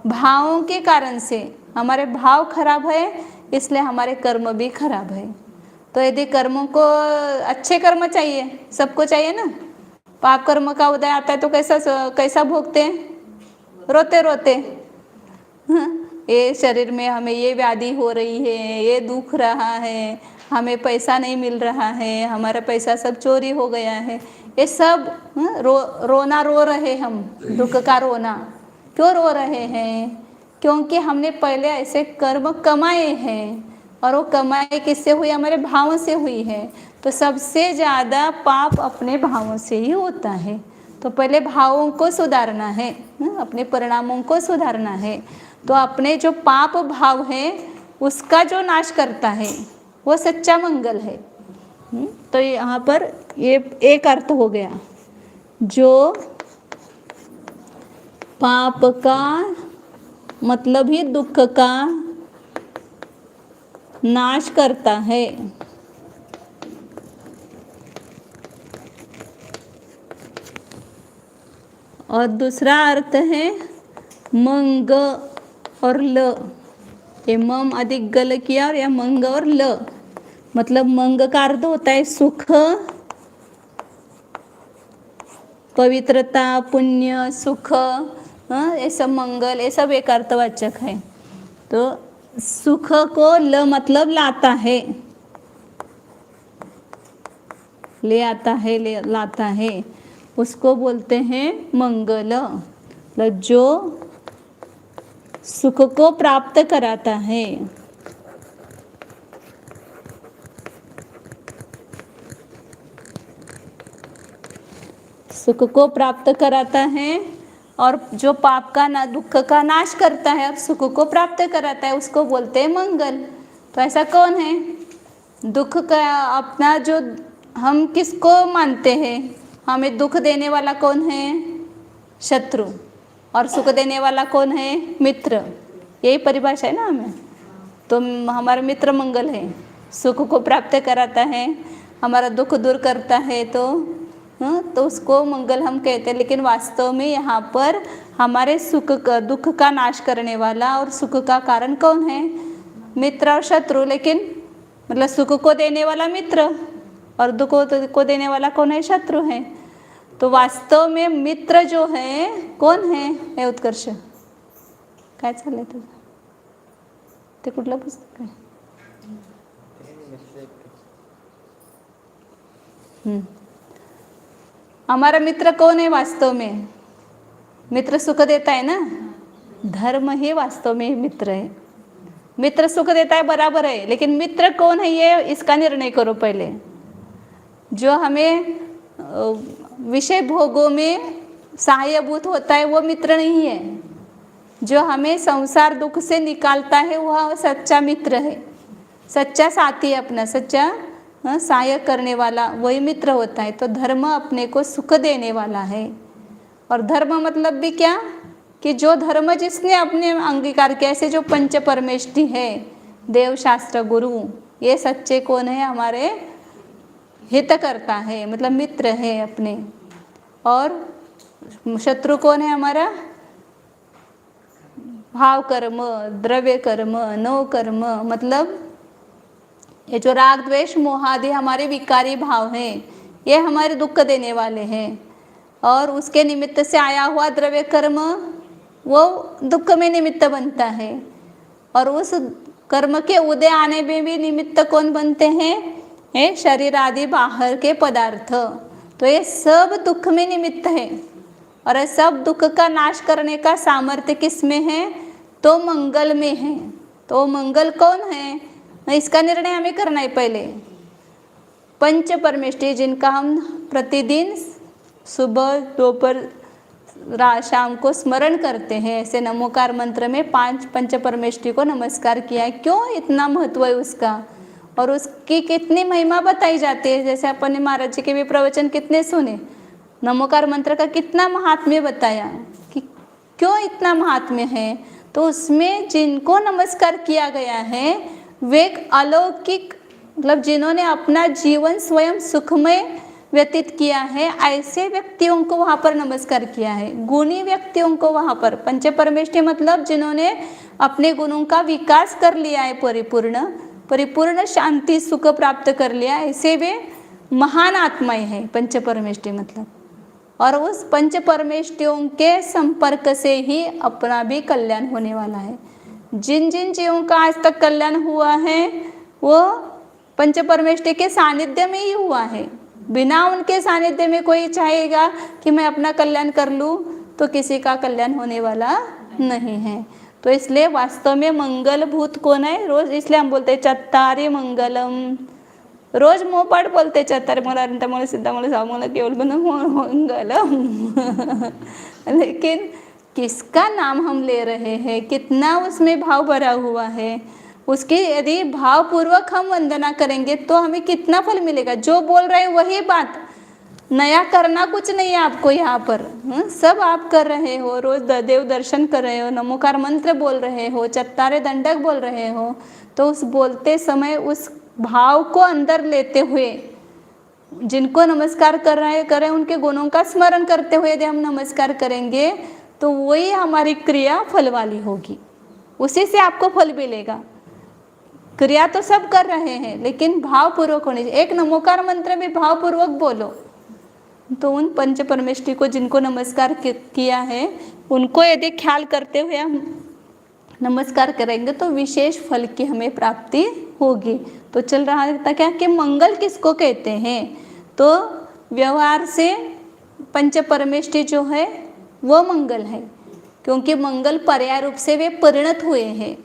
भावों के कारण से। हमारे भाव खराब है, इसलिए हमारे कर्म भी खराब है। तो यदि कर्मों को, अच्छे कर्म चाहिए, सबको चाहिए ना। पाप कर्म का उदय आता है तो कैसा भोगते हैं? रोते रोते। ये शरीर में हमें ये व्याधि हो रही है, ये दुख रहा है, हमें पैसा नहीं मिल रहा है, हमारा पैसा सब चोरी हो गया है, ये सब रोना रो रहे हम, दुख का रोना। क्यों रो रहे हैं? क्योंकि हमने पहले ऐसे कर्म कमाए हैं, और वो कमाई किससे हुई? हमारे भावों से हुई है। तो सबसे ज़्यादा पाप अपने भावों से ही होता है। तो पहले भावों को सुधारना है, अपने परिणामों को सुधारना है। तो अपने जो पाप भाव है उसका जो नाश करता है वो सच्चा मंगल है। तो यहाँ पर ये एक अर्थ हो गया, जो पाप का मतलब ही दुख का नाश करता है। और दूसरा अर्थ है मंग और ल। ये मम अधिक गल किया, और या मंग और ल मतलब मंग का अर्थ होता है सुख, पवित्रता, पुण्य, सुख, ये सब मंगल, ये सब एक अर्थवाचक है। तो सुख को ल मतलब लाता है, ले आता है, ले लाता है, उसको बोलते हैं मंगल। मतलब जो सुख को प्राप्त कराता है। सुख को प्राप्त कराता है, और जो पाप का ना दुख का नाश करता है और सुख को प्राप्त कराता है, उसको बोलते हैं मंगल। तो ऐसा कौन है? दुख का अपना जो हम किसको मानते हैं? हमें दुख देने वाला कौन है? शत्रु। और सुख देने वाला कौन है? मित्र। यही परिभाषा है ना हमें। तो हमारा मित्र मंगल है, सुख को प्राप्त कराता है, हमारा दुख दूर करता है, तो उसको मंगल हम कहते हैं। लेकिन वास्तव में यहाँ पर हमारे दुख का नाश करने वाला और सुख का कारण कौन है? मित्र और शत्रु। लेकिन मतलब सुख को देने वाला मित्र और दुख को देने वाला कौन है? शत्रु है। तो वास्तव में मित्र जो है कोण है? हे उत्कर्ष, काय चाललंय तुझं? ते कुठलं पुस्तक आहे? हमारा मित्र कौन है वास्तव में? मित्र सुख देता है ना, धर्म ही वास्तव में मित्र है। मित्र सुख देता है बराबर है, लेकिन मित्र कौन है ये इसका निर्णय करो पहले। जो हमें विषय भोगों में सहायभूत होता है वो मित्र नहीं है। जो हमें संसार दुख से निकालता है वह सच्चा मित्र है, सच्चा साथी है अपना, सच्चा सहायक करने वाला वही मित्र होता है। तो धर्म अपने को सुख देने वाला है। और धर्म मतलब भी क्या? कि जो धर्म जिसने अपने अंगीकार किया, ऐसे जो पंच परमेष्टि है, देव शास्त्र गुरु, ये सच्चे कौन है? हमारे हित करता है, मतलब मित्र है अपने। और शत्रु कौन है हमारा? भाव कर्म, द्रव्य कर्म, नो कर्म, मतलब ये जो राग द्वेष मोह आदि हमारे विकारी भाव हैं, ये हमारे दुख देने वाले हैं। और उसके निमित्त से आया हुआ द्रव्य कर्म वो दुख में निमित्त बनता है। और उस कर्म के उदय आने में भी निमित्त कौन बनते हैं? ये शरीर आदि बाहर के पदार्थ। तो ये सब दुख में निमित्त है। और ये सब दुख का नाश करने का सामर्थ्य किस में है? तो मंगल में है। तो मंगल कौन है? इसका निर्णय हमें करना है पहले। पंच परमेष्टि जिनका हम प्रतिदिन सुबह दोपहर शाम को स्मरण करते हैं, ऐसे नमोकार मंत्र में 5 पंच परमेष्टि को नमस्कार किया है। क्यों इतना महत्व है उसका और उसकी कितनी महिमा बताई जाती है। जैसे अपन ने महाराज जी के भी प्रवचन कितने सुने, नमोकार मंत्र का कितना महात्म्य बताया कि क्यों इतना महात्म्य है। तो उसमें जिनको नमस्कार किया गया है वे एक अलौकिक, मतलब जिन्होंने अपना जीवन स्वयं सुखमय व्यतीत किया है, ऐसे व्यक्तियों को वहाँ पर नमस्कार किया है। गुणी व्यक्तियों को वहाँ पर पंच परमेष्टि मतलब जिन्होंने अपने गुणों का विकास कर लिया है, परिपूर्ण शांति सुख प्राप्त कर लिया, ऐसे वे महान आत्माएं हैं पंच परमेष्टि मतलब। और उस पंच परमेष्टियों के संपर्क से ही अपना भी कल्याण होने वाला है। जिन जिन जीवों का आज तक कल्याण हुआ है वो पंच परमेष्टि के सानिध्य में ही हुआ है। बिना उनके सानिध्य में कोई चाहेगा कि मैं अपना कल्याण कर लूँ तो किसी का कल्याण होने वाला नहीं है। तो इसलिए वास्तव में मंगल भूत कौन है? रोज इसलिए हम बोलते हैं चत्तारि मंगलम, रोज मोपाट बोलते चत्तारि मंगल सिद्धा मंगल साव मंगल केवल मंगलम लेकिन किसका नाम हम ले रहे हैं, कितना उसमें भाव भरा हुआ है, उसकी यदि भावपूर्वक हम वंदना करेंगे तो हमें कितना फल मिलेगा। जो बोल रहे हैं वही बात, नया करना कुछ नहीं है आपको यहाँ पर। सब आप कर रहे हो, रोज देव दर्शन कर रहे हो, नमोकार मंत्र बोल रहे हो, चत्तारे दंडक बोल रहे हो, तो उस बोलते समय उस भाव को अंदर लेते हुए जिनको नमस्कार कर रहे हैं उनके गुणों का स्मरण करते हुए यदि हम नमस्कार करेंगे तो वही हमारी क्रिया फल वाली होगी, उसी से आपको फल मिलेगा। क्रिया तो सब कर रहे हैं लेकिन भावपूर्वक होनी चाहिए। एक नमोकार मंत्र में भावपूर्वक बोलो तो उन पंच परमेष्टि को जिनको नमस्कार किया है उनको यदि ख्याल करते हुए हम नमस्कार करेंगे तो विशेष फल की हमें प्राप्ति होगी। तो चल रहा था क्या कि मंगल किसको कहते हैं? तो व्यवहार से पंच परमेष्टि जो है वो मंगल है, क्योंकि मंगल पर्याय रूप से वे परिणत हुए हैं।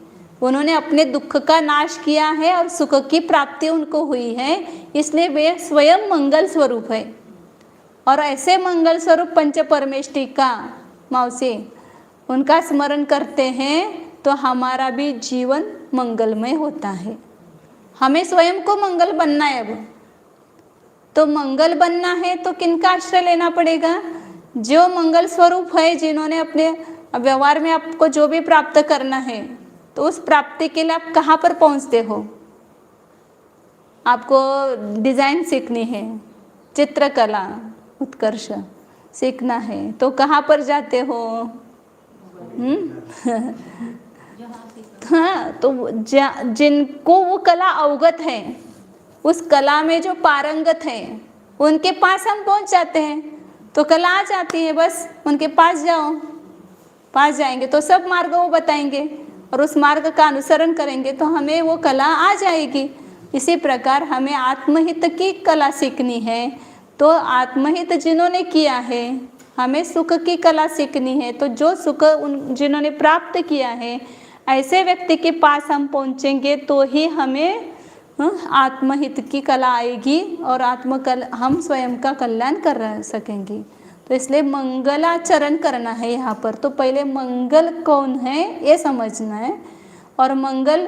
उन्होंने अपने दुख का नाश किया है और सुख की प्राप्ति उनको हुई है, इसलिए वे स्वयं मंगल स्वरूप है। और ऐसे मंगल स्वरूप पंच परमेष्टि का मौसी उनका स्मरण करते हैं तो हमारा भी जीवन मंगलमय होता है। हमें स्वयं को मंगल बनना है। अब तो मंगल बनना है तो किनका आश्रय लेना पड़ेगा? जो मंगल स्वरूप है, जिन्होंने अपने व्यवहार में आपको जो भी प्राप्त करना है तो उस प्राप्ति के लिए आप कहाँ पर पहुँचते हो? आपको डिज़ाइन सीखनी है, चित्रकला उत्कर्ष सीखना है तो कहाँ पर जाते हो? हाँ, तो जिनको वो कला अवगत है, उस कला में जो पारंगत है उनके पास हम पहुँच जाते हैं तो कला आ जाती है। बस उनके पास जाओ, पास जाएंगे तो सब मार्ग वो बताएंगे और उस मार्ग का अनुसरण करेंगे तो हमें वो कला आ जाएगी। इसी प्रकार हमें आत्महित की कला सीखनी है तो आत्महित जिन्होंने किया है, हमें सुख की कला सीखनी है तो जो सुख जिन्होंने प्राप्त किया है ऐसे व्यक्ति के पास हम पहुँचेंगे तो ही हमें आत्महित की कला आएगी और हम स्वयं का कल्याण कर सकेंगे। तो इसलिए मंगलाचरण करना है यहाँ पर। तो पहले मंगल कौन है ये समझना है। और मंगल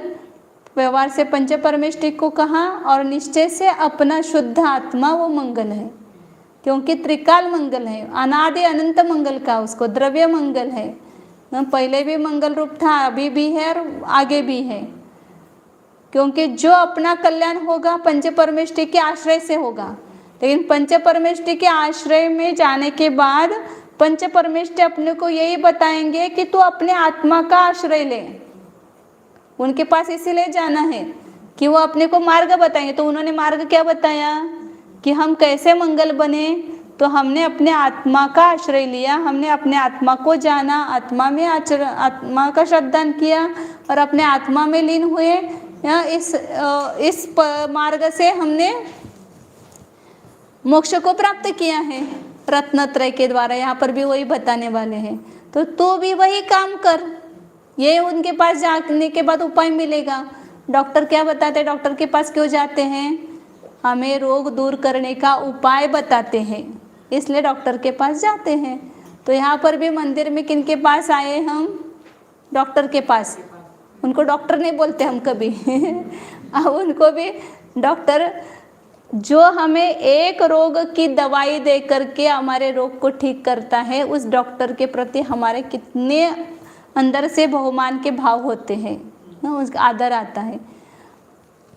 व्यवहार से पंच परमेष्टि को कहा और निश्चय से अपना शुद्ध आत्मा वो मंगल है, क्योंकि त्रिकाल मंगल है, अनादि अनंत मंगल का उसको द्रव्य मंगल है। पहले भी मंगल रूप था, अभी भी है और आगे भी है, क्योंकि जो अपना कल्याण होगा पंच परमेष्टि के आश्रय से होगा। लेकिन पंच परमेष्टि के आश्रय में जाने के बाद पंच परमेष्टि अपने को यही बताएंगे कि तू अपने आत्मा का आश्रय ले। उनके पास इसीलिए जाना है कि वो अपने को मार्ग बताएंगे। तो उन्होंने मार्ग क्या बताया कि हम कैसे मंगल बने, तो हमने अपने आत्मा का आश्रय लिया, हमने अपने आत्मा को जाना, आत्मा में आत्मा का श्रद्धान किया और अपने आत्मा में लीन हुए। इस मार्ग से हमने मोक्ष को प्राप्त किया है रत्नत्रय के द्वारा। यहाँ पर भी वही बताने वाले हैं। तो तू भी वही काम कर, ये उनके पास जाने के बाद उपाय मिलेगा। डॉक्टर क्या बताते हैं, डॉक्टर के पास क्यों जाते हैं? हमें रोग दूर करने का उपाय बताते हैं, इसलिए डॉक्टर के पास जाते हैं। तो यहाँ पर भी मंदिर में किन के पास आए हम? डॉक्टर के पास। उनको डॉक्टर नहीं बोलते हम कभी अब उनको भी डॉक्टर, जो हमें एक रोग की दवाई दे करके हमारे रोग को ठीक करता है, उस डॉक्टर के प्रति हमारे कितने अंदर से बहुमान के भाव होते हैं, उसका आदर आता है।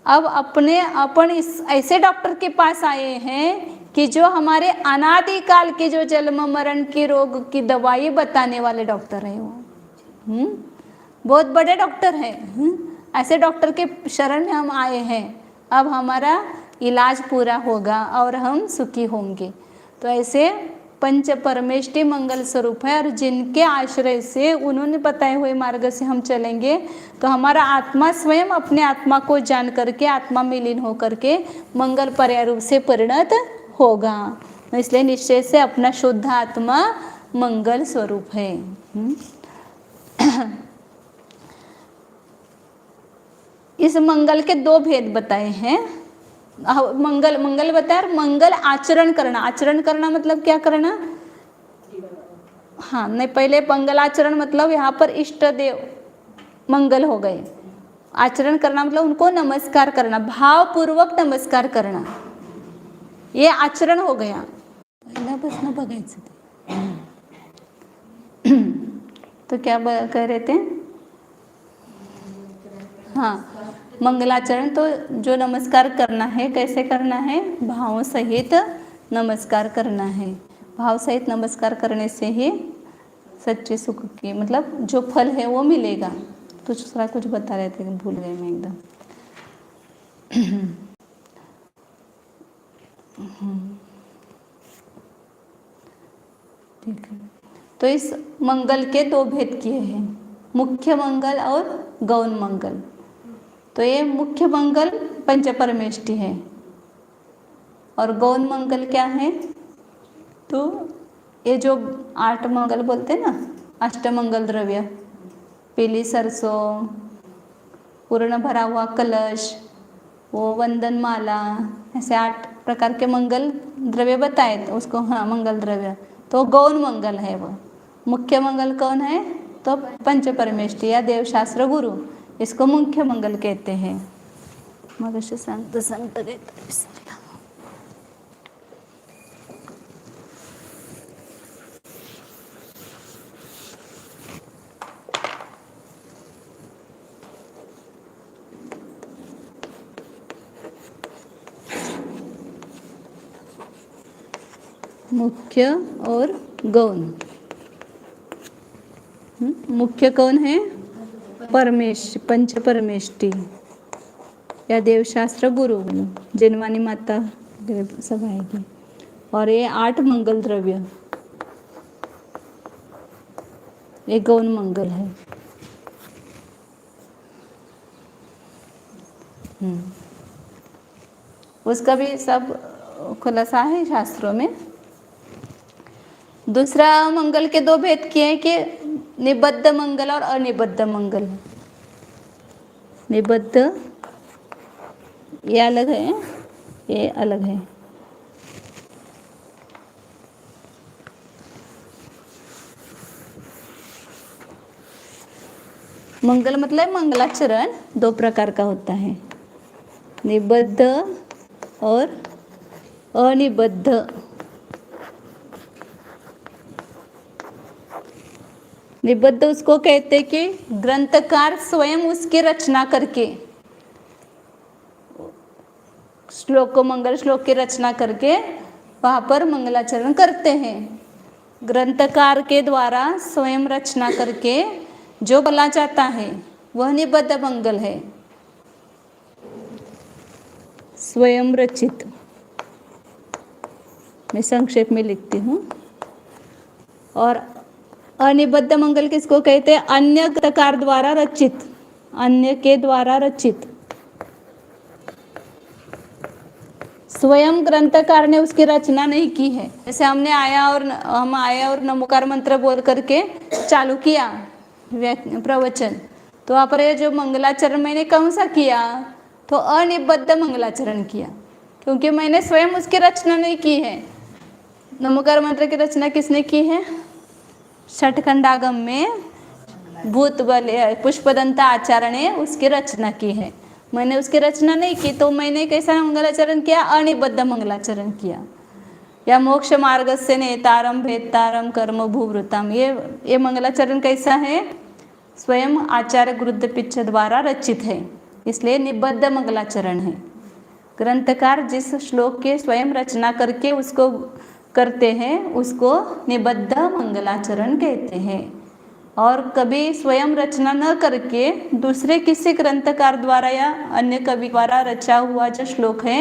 अब अपन इस ऐसे डॉक्टर के पास आए हैं कि जो हमारे अनादिकाल के जो जन्म मरण के रोग की दवाई बताने वाले डॉक्टर हैं। वो बहुत बड़े डॉक्टर हैं। ऐसे डॉक्टर के शरण में हम आए हैं। अब हमारा इलाज पूरा होगा और हम सुखी होंगे। तो ऐसे पंच परमेष्टि मंगल स्वरूप है, और जिनके आश्रय से उन्होंने बताए हुए मार्ग से हम चलेंगे तो हमारा आत्मा स्वयं अपने आत्मा को जान करके आत्मा में लीन होकर के मंगल पर्याय रूप से परिणत होगा। इसलिए निश्चय से अपना शुद्ध आत्मा मंगल स्वरूप है। इस मंगल के दो भेद बताए हैं। मंगल बताया और मंगल आचरण करना। आचरण करना मतलब क्या करना? हाँ नहीं, पहले मंगल आचरण मतलब यहाँ पर इष्ट देव मंगल हो गए। आचरण करना मतलब उनको नमस्कार करना, भावपूर्वक नमस्कार करना, ये आचरण हो गया। पहिल्यापासून बघायचं ते तो क्या कह रहे थे? हाँ, मंगलाचरण तो जो नमस्कार करना है, कैसे करना है? भाव सहित नमस्कार करना है। भाव सहित नमस्कार करने से ही सच्चे सुख की मतलब जो फल है वो मिलेगा। तो दूसरा कुछ बता रहे थे, भूल गए मैं एकदम। ठीक है। तो इस मंगल के दो भेद किए हैं, मुख्य मंगल और गौण मंगल। तो ये मुख्य मंगल पंच परमेष्टि है और गौण मंगल क्या है? तो ये जो 8 मंगल बोलते हैं ना, अष्टमंगल द्रव्य, पीली सरसों, पूर्ण भरा हुआ कलश, वो वंदन माला, ऐसे 8 प्रकार के मंगल द्रव्य बताए, तो उसको हाँ मंगल द्रव्य, तो गौण मंगल है। वो मुख्य मंगल कौन है? तो पंच परमेष्टि या देवशास्त्र गुरु, इसको मुख्य मंगल कहते हैं। मगाशी सांगता विसरला। मुख्य और गौण। मुख्य कौन है? पंच परमेष्टि या देवशास्त्र गुरु, जिनवानी माता सब आएगी। और ये 8 मंगल द्रव्य, ये गौण मंगल है। उसका भी सब खुलासा है शास्त्रों में। दूसरा मंगल के दो भेद किए हैं कि निबद्ध मंगल और अनिबद्ध मंगल। निबद्ध ये अलग है, ये अलग है। मंगल मतलब मंगलाचरण 2 प्रकार का होता है, निबद्ध और अनिबद्ध। निबद्ध उसको कहते कि ग्रंथकार स्वयं उसकी रचना करके, श्लोक को, मंगल श्लोक की रचना करके वहाँ पर मंगलाचरण करते हैं। ग्रंथकार के द्वारा स्वयं रचना करके जो बोला जाता है वह निबद्ध मंगल है। स्वयं रचित, मैं संक्षेप में लिखती हूँ। और अनिबद्ध मंगल किसको कहते हैं? अन्य ग्रंथकार द्वारा रचित, अन्य के द्वारा रचित, स्वयं ग्रंथकार ने उसकी रचना नहीं की है। जैसे हम आया और नमोकार मंत्र बोल करके चालू किया प्रवचन, तो वहाँ पर ये जो मंगलाचरण मैंने कौन सा किया? तो अनिबद्ध मंगलाचरण किया, क्योंकि मैंने स्वयं उसकी रचना नहीं की है। नमोकार मंत्र की रचना किसने की है? षटखंडागम में भूत बल पुष्पदंत आचार्य ने उसकी रचना की है। मैंने उसकी रचना नहीं की, तो मैंने कैसा मंगलाचरण किया? अनिबद्ध मंगलाचरण किया। या मोक्ष मार्ग से नेतारम भेदतारम कर्म भूवृतम, ये मंगलाचरण कैसा है? स्वयं आचार्य गुरुद पिच्छ द्वारा रचित है, इसलिए निबद्ध मंगलाचरण है। ग्रंथकार जिस श्लोक के स्वयं रचना करके उसको करते हैं उसको निबद्ध मंगलाचरण कहते हैं। और कभी स्वयं रचना न करके दूसरे किसी ग्रंथकार द्वारा या अन्य कवि द्वारा रचा हुआ जो श्लोक है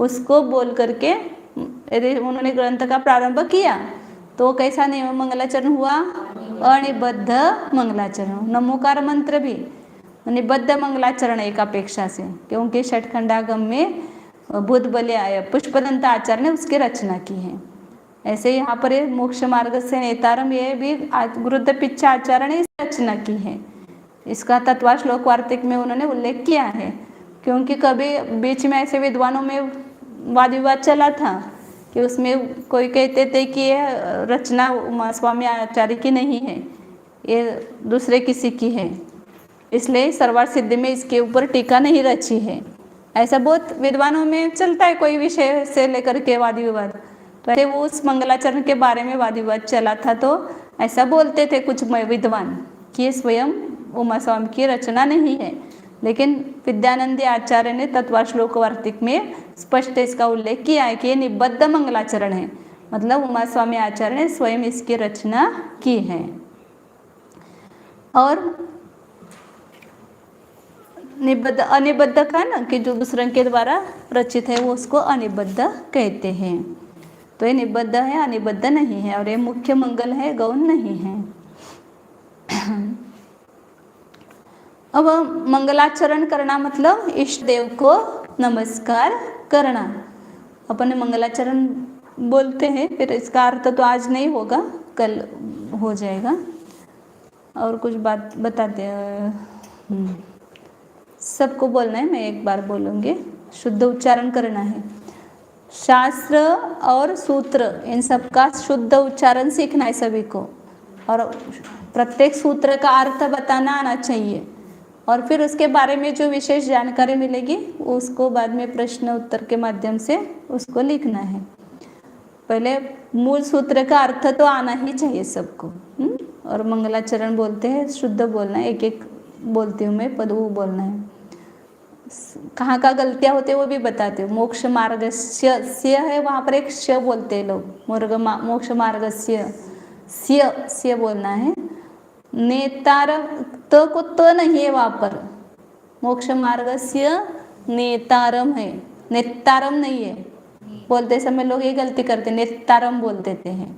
उसको बोल करके यदि उन्होंने ग्रंथ का प्रारंभ किया तो कैसा मंगलाचरण हुआ? अनिबद्ध मंगलाचरण। नमोकार मंत्र भी निबद्ध मंगलाचरण एक अपेक्षा से, क्योंकि षटखंडागम में भूत बलि पुष्पदंत आचार्य ने उसकी रचना की है। ऐसे यहाँ पर मोक्ष मार्ग से नेतारम, ये भी गुरुद पिच्छ आचार्य ने रचना की है। इसका तत्वा श्लोक वार्तिक में उन्होंने उल्लेख किया है, क्योंकि कभी बीच में ऐसे विद्वानों में वाद विवाद चला था कि उसमें कोई कहते थे कि यह रचना उमा स्वामी आचार्य की नहीं है, ये दूसरे किसी की है, इसलिए सर्वार्थ सिद्धि में इसके ऊपर टीका नहीं रची है। ऐसा बहुत विद्वानों में चलता है, कोई विषय से लेकर के वाद विवाद। तो ऐसे वो उस मंगलाचरण के बारे में वाद विवाद चला था, तो ऐसा बोलते थे कुछ विद्वान कि ये स्वयं उमा स्वामी की रचना नहीं है। लेकिन विद्यानंदी आचार्य ने तत्वा श्लोक वार्तिक में स्पष्ट इसका उल्लेख किया है कि ये निबद्ध मंगलाचरण है, मतलब उमा स्वामी आचार्य ने स्वयं इसकी रचना की है। और निबद्ध अनिबद्ध का ना कि जो दूसरे के द्वारा रचित है वो उसको अनिबद्ध कहते हैं। तो ये निबद्ध है, अनिबद्ध नहीं है, और ये मुख्य मंगल है, गौण नहीं है। अब मंगलाचरण करना मतलब इष्ट देव को नमस्कार करना। अपन मंगलाचरण बोलते हैं, फिर इसका अर्थ तो आज नहीं होगा, कल हो जाएगा। और कुछ बात बताते हैं, सबको बोलना है, मैं एक बार बोलूँगी, शुद्ध उच्चारण करना है। शास्त्र और सूत्र इन सब का शुद्ध उच्चारण सीखना है सभी को, और प्रत्येक सूत्र का अर्थ बताना आना चाहिए। और फिर उसके बारे में जो विशेष जानकारी मिलेगी उसको बाद में प्रश्न उत्तर के माध्यम से उसको लिखना है। पहले मूल सूत्र का अर्थ तो आना ही चाहिए सबको। और मंगलाचरण बोलते हैं शुद्ध बोलना है, एक एक बोलती हूँ मैं, पद वो बोलना है। कहाँ का गलतियाँ होती है वो भी बताते हो। मोक्ष मार्ग स्य है, वहाँ पर एक श बोलते हैं लोग, मोक्ष मार्ग स्य बोलना है। नेतार त को त नहीं है वहाँ पर, मोक्ष मार्गस्य नेतारम है, नेतारम नहीं है। बोलते समय लोग ये गलती करते, नेतारम बोल देते हैं।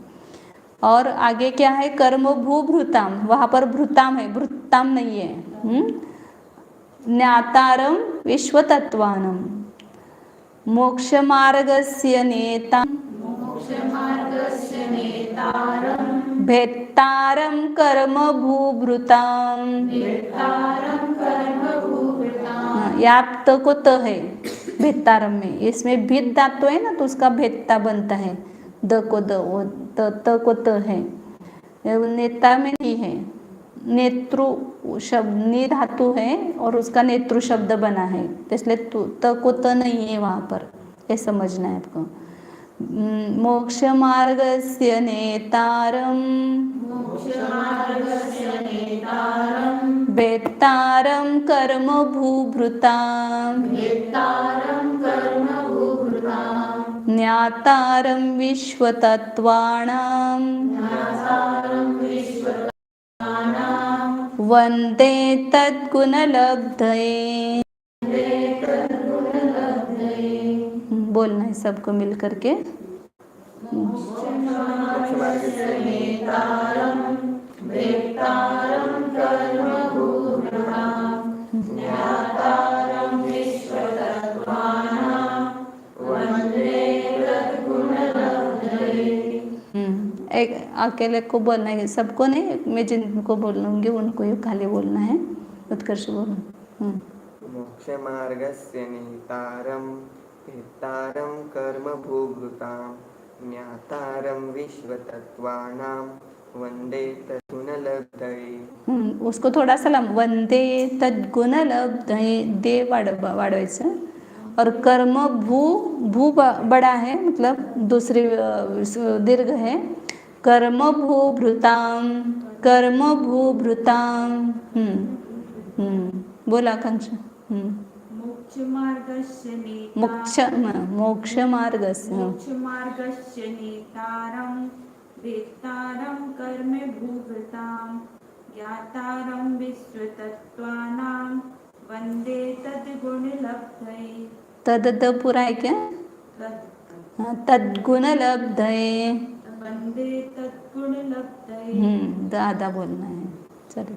और आगे क्या है? कर्म भूभृताम, वहाँ पर भृताम है, भृताम नहीं है। ज्ञातारम विश्वतत्वानम, मोक्ष मार्गस्य नेता भेत्तारम कर्म भूभृताम, याप त को त है भेत्तारम में, इसमें भित धातु है ना, तो उसका भेत्ता बनता है, द को द, वो त को त है। नेता में नहीं है, नेत्रु शब्द नी धातु है और उसका नेत्रु शब्द बना है, तो इसलिए त को त नहीं है वहाँ पर, ये समझना है आपको। मोक्षमार्गस्य नेतारं वेत्तारं कर्मभूभृतां ज्ञातारं विश्वतत्त्वानां वन्दे तद्गुणलब्धये। बोलना है सबको मिल करके। एक अकेले को बोलना है, सबको नहीं, मैं जिनको बोलूँगी उनको ही खाली बोलना है। उत्कर्ष बोलो। मोक्षमार्गस्य नेतारं वेत्तारं कर्मभूभृतां ज्ञातारं विश्वतत्त्वानां वन्दे तद्गुणलब्धये। उसको थोड़ा सा वंदे तद्गुणलब्धये दे वाढवायचं। और कर्म भू बड़ा है, मतलब दूसरी दीर्घ है। कर्म भूभृतां बोला आकांक्षा। मोक्षमार्गस्य नेतारं वेत्तारं कर्म भूभृतां ज्ञातारं विश्वतत्त्वानां वन्दे तद्गुणलब्धये। तद पूरा है क्या? तद्गुणलब्धये। वन्दे तद्गुणलब्धये। आधा बोलना है। चलो।